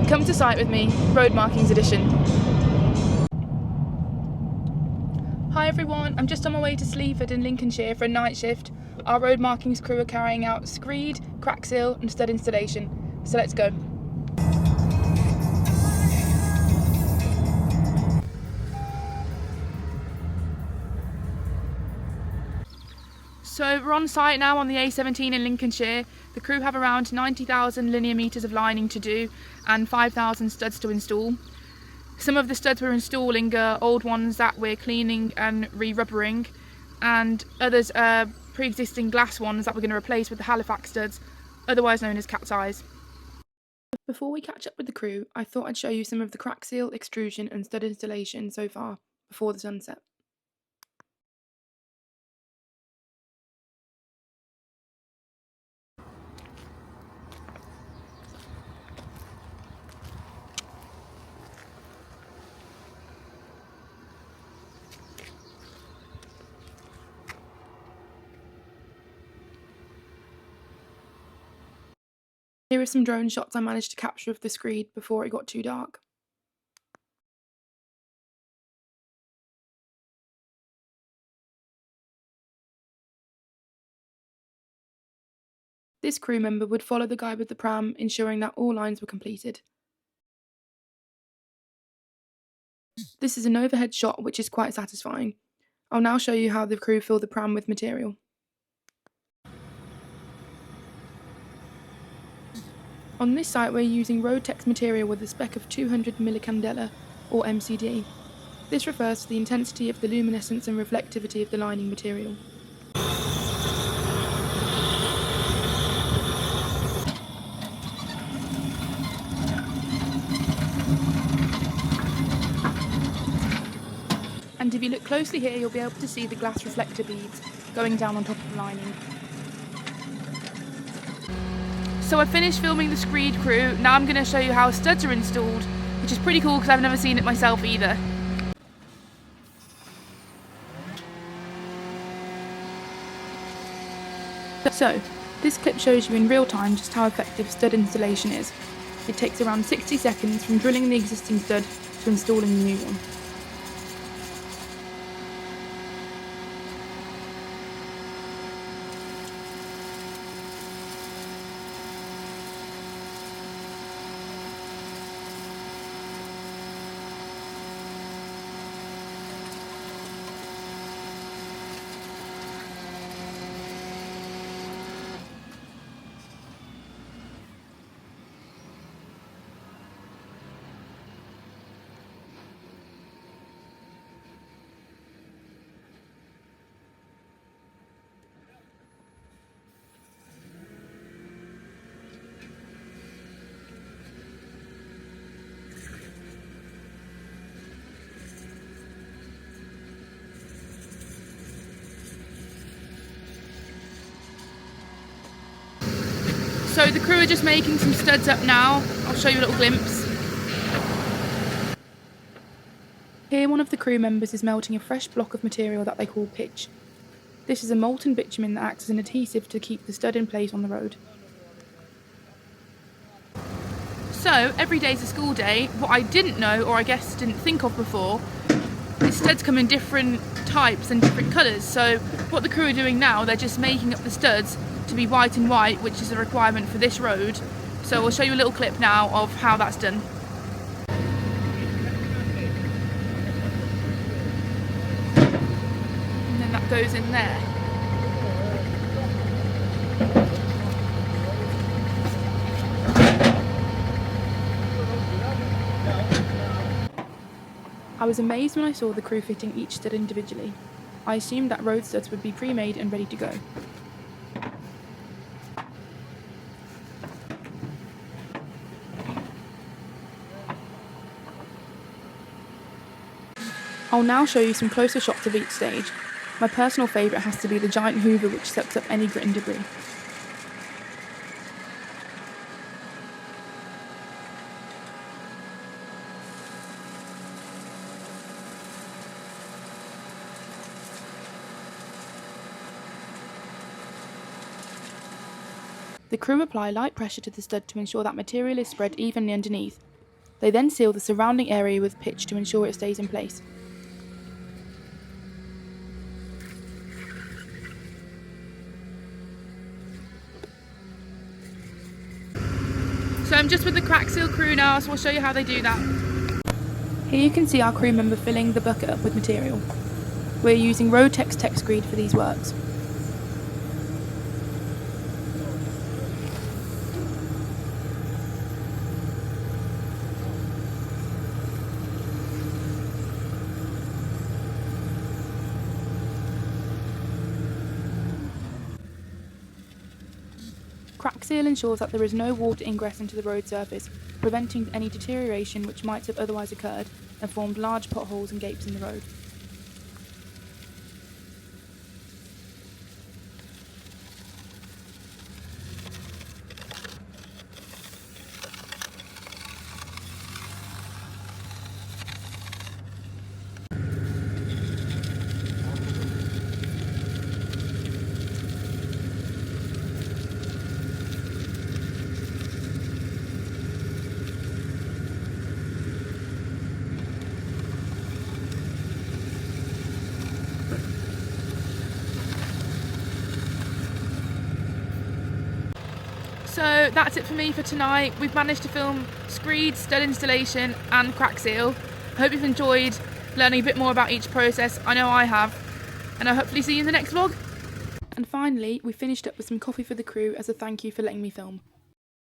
Come to site with me, Road Markings Edition. Hi everyone, I'm just on my way to Sleaford in Lincolnshire for a night shift. Our road markings crew are carrying out Screed, Crackseal and stud installation. So let's go. So we're on site now on the A17 in Lincolnshire. The crew have around 90,000 linear metres of lining to do and 5,000 studs to install. Some of the studs we're installing are old ones that we're cleaning and re-rubbering, and others are pre-existing glass ones that we're going to replace with the Halifax studs, otherwise known as cat's eyes. Before we catch up with the crew, I thought I'd show you some of the Crackseal, extrusion and stud installation so far, before the sunset. Here are some drone shots I managed to capture of the Screed before it got too dark. This crew member would follow the guy with the pram, ensuring that all lines were completed. This is an overhead shot which is quite satisfying. I'll now show you how the crew fill the pram with material. On this site we're using Roadtex material with a spec of 200 millicandela, or MCD. This refers to the intensity of the luminescence and reflectivity of the lining material. And if you look closely here, you'll be able to see the glass reflector beads going down on top of the lining. So I finished filming the Screed crew. Now I'm going to show you how studs are installed, which is pretty cool because I've never seen it myself either. So, this clip shows you in real time just how effective stud installation is. It takes around 60 seconds from drilling the existing stud to installing the new one. So the crew are just making some studs up now. I'll show you a little glimpse. Here one of the crew members is melting a fresh block of material that they call pitch. This is a molten bitumen that acts as an adhesive to keep the stud in place on the road. So every day is a school day. What I didn't know, or I guess didn't think of before, is studs come in different types and different colours. So what the crew are doing now, they're just making up the studs to be white and white, which is a requirement for this road. So I'll show you a little clip now of how that's done. And then that goes in there. I was amazed when I saw the crew fitting each stud individually. I assumed that road studs would be pre-made and ready to go. I'll now show you some closer shots of each stage. My personal favourite has to be the giant hoover which sucks up any grit and debris. The crew apply light pressure to the stud to ensure that material is spread evenly underneath, They then seal the surrounding area with pitch to ensure it stays in place. So I'm just with the Crackseal crew now, so I'll show you how they do that. Here you can see our crew member filling the bucket up with material. We're using Rotex Screed for these works. Crackseal ensures that there is no water ingress into the road surface, preventing any deterioration which might have otherwise occurred and formed large potholes and gapes in the road. So that's it for me for tonight. We've managed to film Screed, stud installation and Crackseal. I hope you've enjoyed learning a bit more about each process. I know I have. And I'll hopefully see you in the next vlog. And finally, we finished up with some coffee for the crew as a thank you for letting me film.